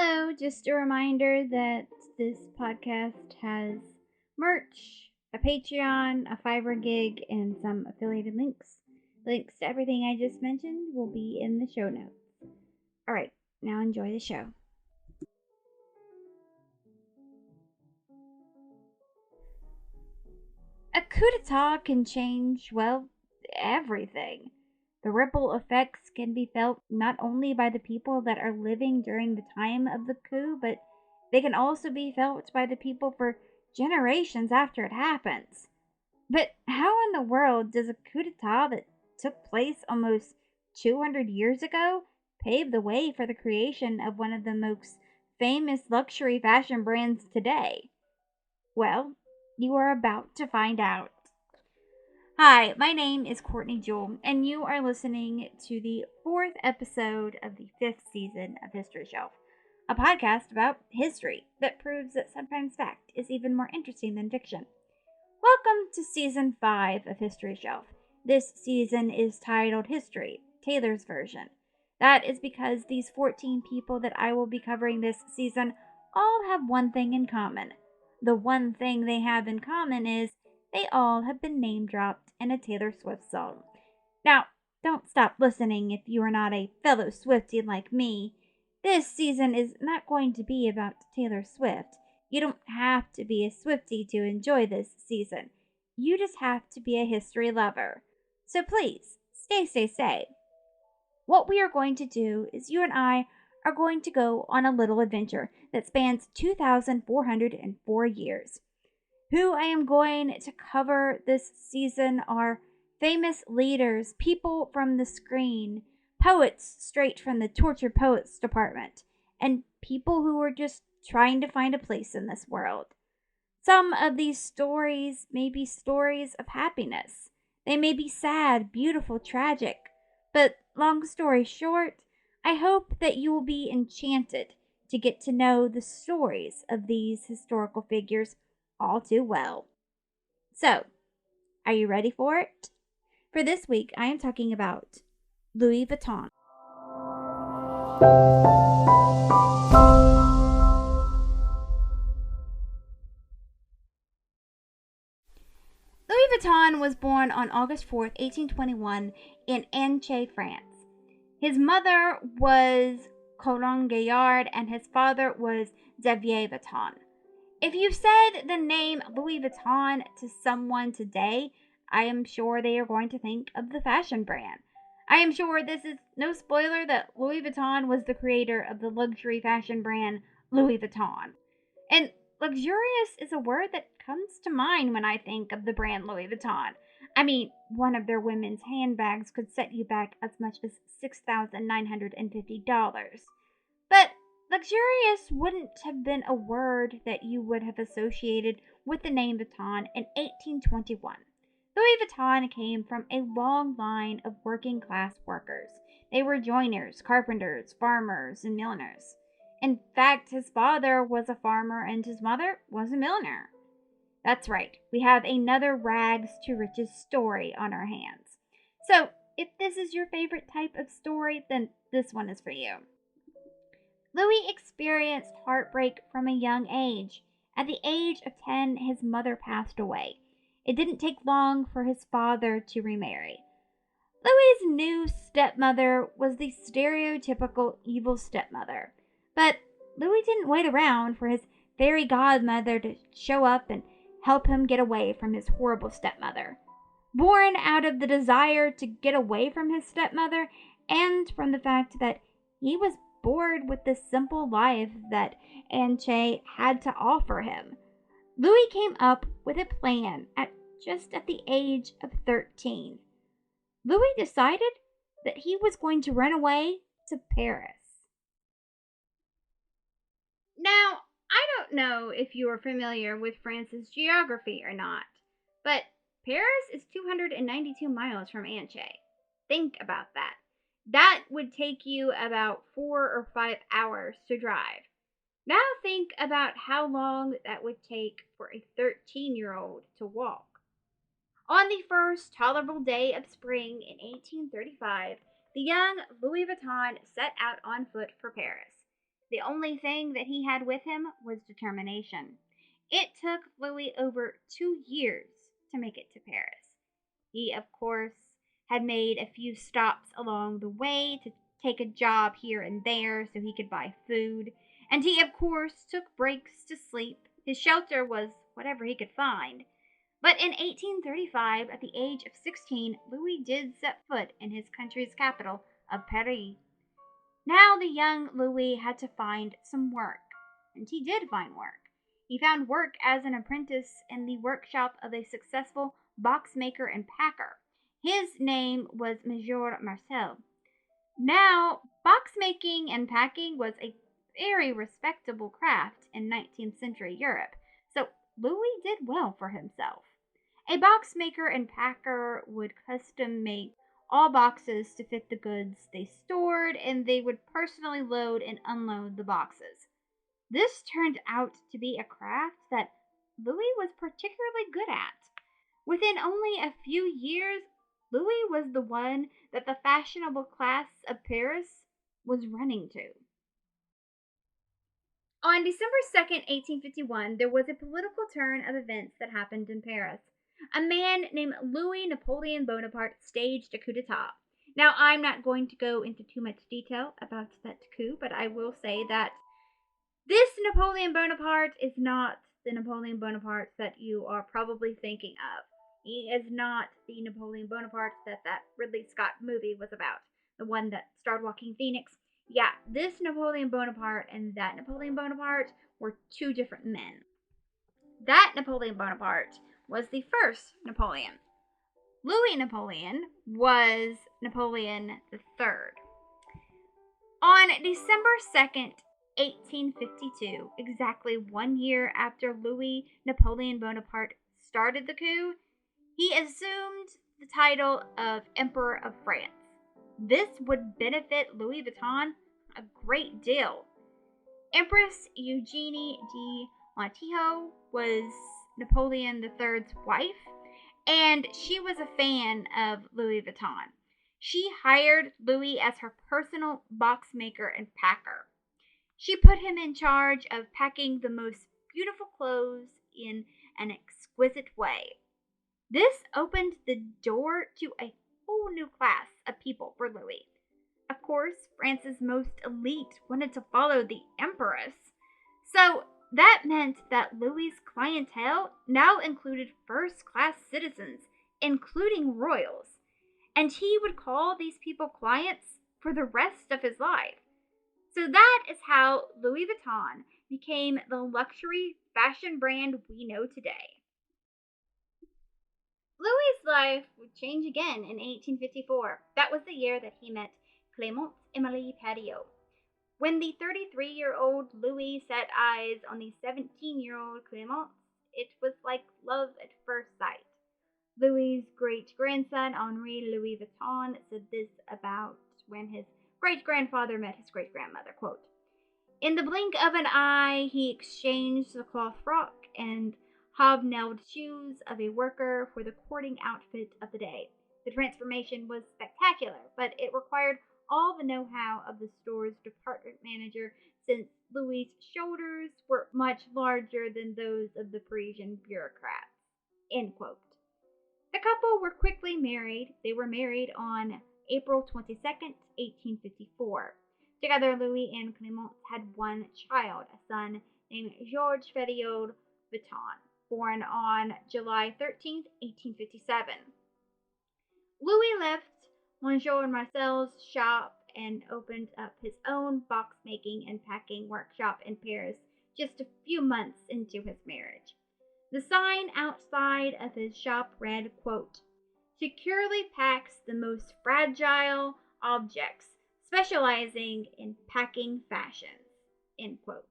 Hello, just a reminder that this podcast has merch, a Patreon, a Fiverr gig, and some affiliated links. Links to everything I just mentioned will be in the show notes. Alright, now enjoy the show. A coup d'etat can change, well, everything. The ripple effects can be felt not only by the people that are living during the time of the coup, but they can also be felt by the people for generations after it happens. But how in the world does a coup d'etat that took place almost 200 years ago pave the way for the creation of one of the most famous luxury fashion brands today? Well, you are about to find out. Hi, my name is Courtney Jewell, and you are listening to the fourth episode of the fifth season of History Shelf, a podcast about history that proves that sometimes fact is even more interesting than fiction. Welcome to season 5 of History Shelf. This season is titled History, Taylor's Version. That is because these 14 people that I will be covering this season all have one thing in common. The one thing they have in common is they all have been name dropped in a Taylor Swift song. Now, don't stop listening if you are not a fellow Swiftie like me. This season is not going to be about Taylor Swift. You don't have to be a Swiftie to enjoy this season. You just have to be a history lover. So please, stay. What we are going to do is you and I are going to go on a little adventure that spans 2,404 years. Who I am going to cover this season are famous leaders, people from the screen, poets straight from the Tortured Poets department, and people who are just trying to find a place in this world. Some of these stories may be stories of happiness. They may be sad, beautiful, tragic. But long story short, I hope that you will be enchanted to get to know the stories of these historical figures all too well. So, are you ready for it? For this week, I am talking about Louis Vuitton. Louis Vuitton was born on August 4th, 1821 in Angers, France. His mother was Colombe Gaillard and his father was Xavier Vuitton. If you said the name Louis Vuitton to someone today, I am sure they are going to think of the fashion brand. I am sure this is no spoiler that Louis Vuitton was the creator of the luxury fashion brand Louis Vuitton. And luxurious is a word that comes to mind when I think of the brand Louis Vuitton. I mean, one of their women's handbags could set you back as much as $6,950. But luxurious wouldn't have been a word that you would have associated with the name Vuitton in 1821. Louis Vuitton came from a long line of working class workers. They were joiners, carpenters, farmers, and milliners. In fact, his father was a farmer and his mother was a milliner. That's right, we have another rags to riches story on our hands. So, if this is your favorite type of story, then this one is for you. Louis experienced heartbreak from a young age. At the age of 10, his mother passed away. It didn't take long for his father to remarry. Louis's new stepmother was the stereotypical evil stepmother. But Louis didn't wait around for his fairy godmother to show up and help him get away from his horrible stepmother. Born out of the desire to get away from his stepmother and from the fact that he was bored with the simple life that Angers had to offer him, Louis came up with a plan just at the age of 13. Louis decided that he was going to run away to Paris. Now, I don't know if you are familiar with France's geography or not, but Paris is 292 miles from Angers. Think about that. That would take you about 4 or 5 hours to drive. Now think about how long that would take for a 13-year-old to walk. On the first tolerable day of spring in 1835, the young Louis Vuitton set out on foot for Paris. The only thing that he had with him was determination. It took Louis over 2 years to make it to Paris. He, of course, had made a few stops along the way to take a job here and there so he could buy food, and he, of course, took breaks to sleep. His shelter was whatever he could find. But in 1835, at the age of 16, Louis did set foot in his country's capital of Paris. Now the young Louis had to find some work, and he did find work. He found work as an apprentice in the workshop of a successful box maker and packer. His name was Monsieur Marcel. Now, box making and packing was a very respectable craft in 19th century Europe, so Louis did well for himself. A box maker and packer would custom make all boxes to fit the goods they stored, and they would personally load and unload the boxes. This turned out to be a craft that Louis was particularly good at. Within only a few years, Louis was the one that the fashionable class of Paris was running to. On December 2nd, 1851, there was a political turn of events that happened in Paris. A man named Louis Napoleon Bonaparte staged a coup d'etat. Now, I'm not going to go into too much detail about that coup, but I will say that this Napoleon Bonaparte is not the Napoleon Bonaparte that you are probably thinking of. He is not the Napoleon Bonaparte that Ridley Scott movie was about, the one that starred Joaquin Phoenix. Yeah, this Napoleon Bonaparte and that Napoleon Bonaparte were two different men. That Napoleon Bonaparte was the first Napoleon. Louis Napoleon was Napoleon III. On December 2nd, 1852, exactly 1 year after Louis Napoleon Bonaparte started the coup, he assumed the title of Emperor of France. This would benefit Louis Vuitton a great deal. Empress Eugenie de Montijo was Napoleon III's wife, and she was a fan of Louis Vuitton. She hired Louis as her personal box maker and packer. She put him in charge of packing the most beautiful clothes in an exquisite way. This opened the door to a whole new class of people for Louis. Of course, France's most elite wanted to follow the empress, so that meant that Louis's clientele now included first-class citizens, including royals, and he would call these people clients for the rest of his life. So that is how Louis Vuitton became the luxury fashion brand we know today. Louis's life would change again in 1854. That was the year that he met Clémence Émilie Patio. When the 33-year-old Louis set eyes on the 17-year-old Clémence, it was like love at first sight. Louis's great-grandson, Henri Louis Vuitton, said this about when his great-grandfather met his great-grandmother, quote, "In the blink of an eye, he exchanged the cloth frock and hobnailed shoes of a worker for the courting outfit of the day. The transformation was spectacular, but it required all the know-how of the store's department manager, since Louis's shoulders were much larger than those of the Parisian bureaucrats." End quote. The couple were quickly married. They were married on April 22nd, 1854. Together, Louis and Clémence had one child, a son named Georges Feriot Vuitton, born on July 13th, 1857. Louis left Monsieur Marcel's shop and opened up his own box making and packing workshop in Paris just a few months into his marriage. The sign outside of his shop read, quote, "Securely packs the most fragile objects, specializing in packing fashions," end quote.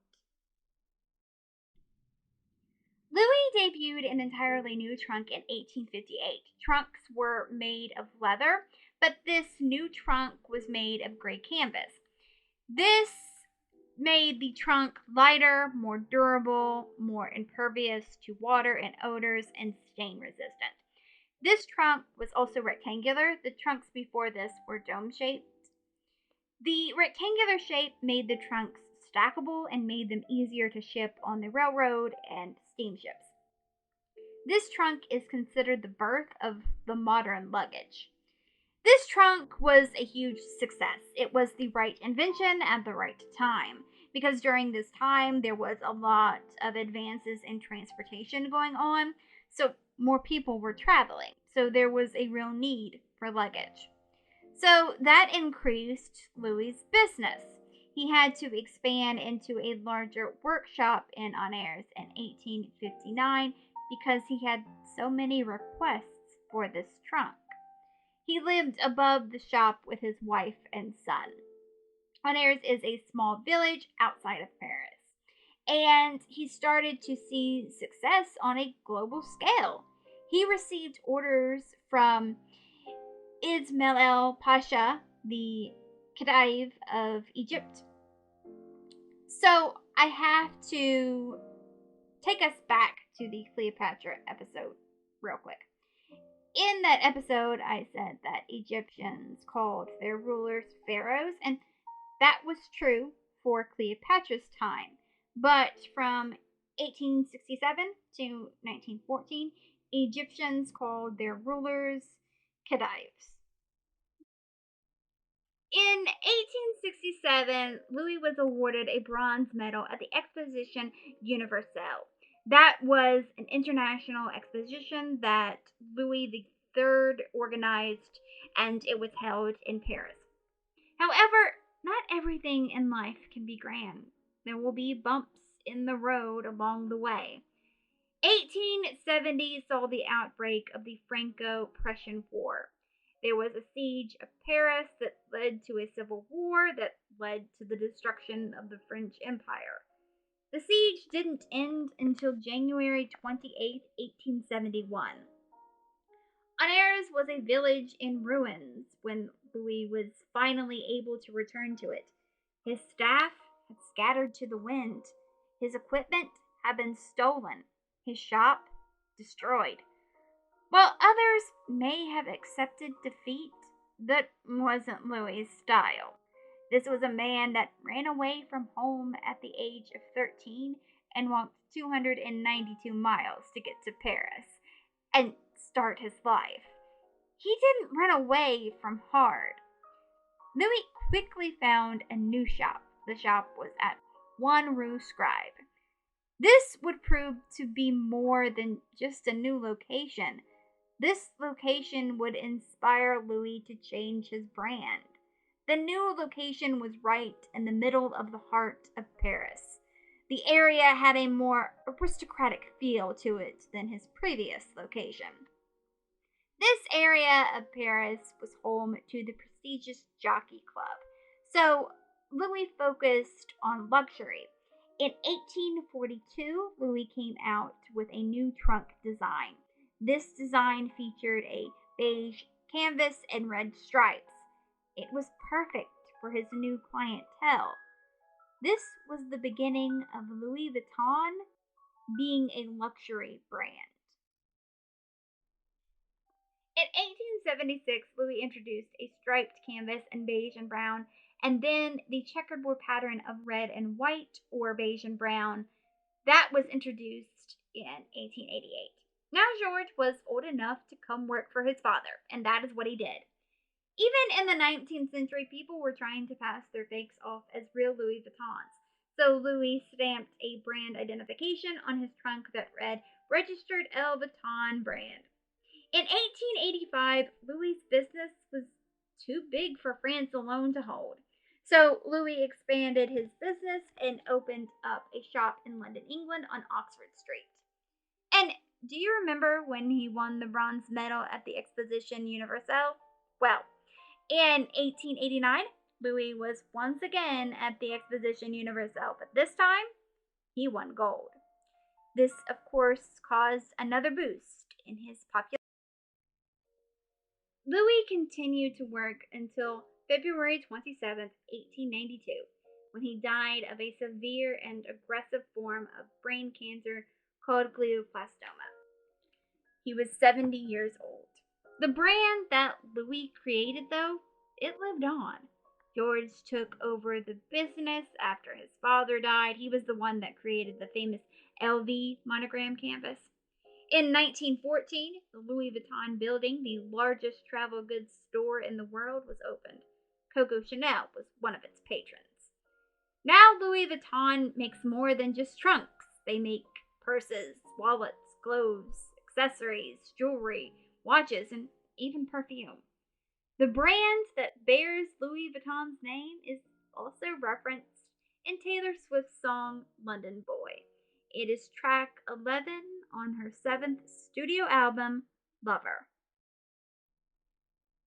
Louis debuted an entirely new trunk in 1858. Trunks were made of leather, but this new trunk was made of gray canvas. This made the trunk lighter, more durable, more impervious to water and odors, and stain resistant. This trunk was also rectangular. The trunks before this were dome-shaped. The rectangular shape made the trunks stackable and made them easier to ship on the railroad and steamships. This trunk is considered the birth of the modern luggage. This trunk was a huge success. It was the right invention at the right time because during this time there was a lot of advances in transportation going on, so more people were traveling. So there was a real need for luggage. So that increased Louis's business. He had to expand into a larger workshop in Honors in 1859 because he had so many requests for this trunk. He lived above the shop with his wife and son. Honors is a small village outside of Paris, and he started to see success on a global scale. He received orders from Ismail Pasha, the Khedive of Egypt. So I have to take us back to the Cleopatra episode real quick. In that episode, I said that Egyptians called their rulers pharaohs, and that was true for Cleopatra's time. But from 1867 to 1914, Egyptians called their rulers Khedives. In 1867, Louis was awarded a bronze medal at the Exposition Universelle. That was an international exposition that Louis III organized, and it was held in Paris. However, not everything in life can be grand. There will be bumps in the road along the way. 1870 saw the outbreak of the Franco-Prussian War. There was a siege of Paris that led to a civil war that led to the destruction of the French Empire. The siege didn't end until January 28, 1871. Honors was a village in ruins when Louis was finally able to return to it. His staff had scattered to the wind. His equipment had been stolen. His shop destroyed. While others may have accepted defeat, that wasn't Louis's style. This was a man that ran away from home at the age of 13 and walked 292 miles to get to Paris and start his life. He didn't run away from hard. Louis quickly found a new shop. The shop was at 1 Rue Scribe. This would prove to be more than just a new location. This location would inspire Louis to change his brand. The new location was right in the middle of the heart of Paris. The area had a more aristocratic feel to it than his previous location. This area of Paris was home to the prestigious Jockey Club, so Louis focused on luxury. In 1842, Louis came out with a new trunk design. This design featured a beige canvas and red stripes. It was perfect for his new clientele. This was the beginning of Louis Vuitton being a luxury brand. In 1876, Louis introduced a striped canvas in beige and brown, and then the checkerboard pattern of red and white or beige and brown. That was introduced in 1888. Now George was old enough to come work for his father, and that is what he did. Even in the 19th century, people were trying to pass their fakes off as real Louis Vuittons. So Louis stamped a brand identification on his trunk that read, "Registered L. Vuitton brand." In 1885, Louis's business was too big for France alone to hold. So Louis expanded his business and opened up a shop in London, England on Oxford Street. And do you remember when he won the bronze medal at the Exposition Universelle? Well, in 1889, Louis was once again at the Exposition Universelle, but this time he won gold. This, of course, caused another boost in his popularity. Louis continued to work until February 27, 1892, when he died of a severe and aggressive form of brain cancer called glioblastoma. He was 70 years old. The brand that Louis created, though, it lived on. George took over the business after his father died. He was the one that created the famous LV monogram canvas. In 1914, the Louis Vuitton building, the largest travel goods store in the world, was opened. Coco Chanel was one of its patrons. Now Louis Vuitton makes more than just trunks. They make purses, wallets, clothes, accessories, jewelry, watches, and even perfume. The brand that bears Louis Vuitton's name is also referenced in Taylor Swift's song London Boy. It is track 11 on her 7th studio album, Lover.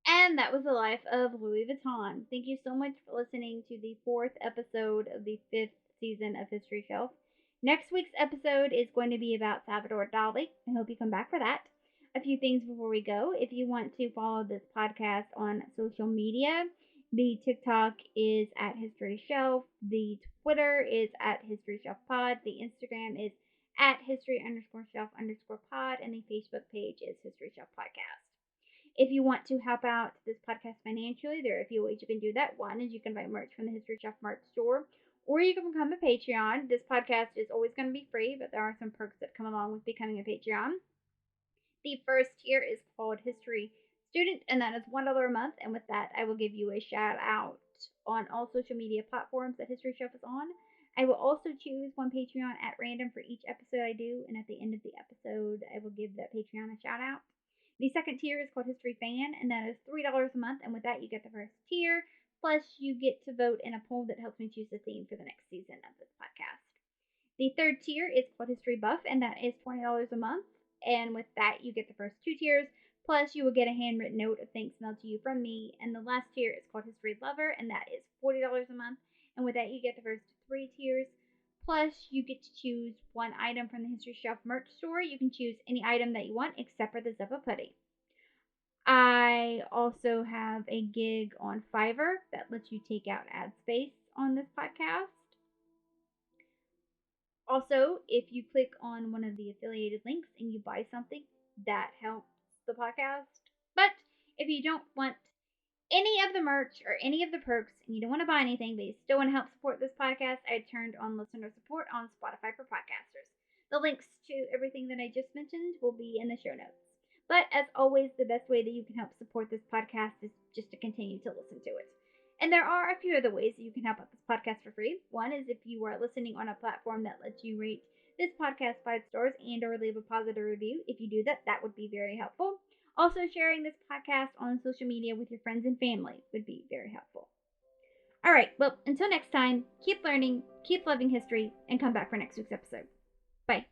And that was the life of Louis Vuitton. Thank you so much for listening to the 4th episode of the 5th season of History Shelf. Next week's episode is going to be about Salvador Dali. I hope you come back for that. A few things before we go. If you want to follow this podcast on social media, the TikTok is at History Shelf, the Twitter is at History Shelf Pod, the Instagram is at History_Shelf_pod, and the Facebook page is History Shelf Podcast. If you want to help out this podcast financially, there are a few ways you can do that. One is you can buy merch from the History Shelf merch store, or you can become a Patreon. This podcast is always going to be free, but there are some perks that come along with becoming a Patreon. The first tier is called History Student, and that is $1 a month. And with that, I will give you a shout out on all social media platforms that History Shelf is on. I will also choose one Patreon at random for each episode I do, and at the end of the episode, I will give that Patreon a shout out. The second tier is called History Fan, and that is $3 a month, and with that, you get the first tier, plus you get to vote in a poll that helps me choose the theme for the next season of this podcast. The third tier is called History Buff, and that is $20 a month. And with that, you get the first 2 tiers, plus you will get a handwritten note of thanks mailed to you from me. And the last tier is called History Lover, and that is $40 a month. And with that, you get the first 3 tiers, plus you get to choose one item from the History Shelf merch store. You can choose any item that you want except for the Zippa Putty. I also have a gig on Fiverr that lets you take out ad space on this podcast. Also, if you click on one of the affiliated links and you buy something, that helps the podcast. But if you don't want any of the merch or any of the perks and you don't want to buy anything, but you still want to help support this podcast, I turned on listener support on Spotify for podcasters. The links to everything that I just mentioned will be in the show notes. But as always, the best way that you can help support this podcast is just to continue to listen to it. And there are a few other ways that you can help out this podcast for free. One is if you are listening on a platform that lets you rate this podcast 5 stars and or leave a positive review. If you do that, that would be very helpful. Also, sharing this podcast on social media with your friends and family would be very helpful. All right, well, until next time, keep learning, keep loving history, and come back for next week's episode. Bye.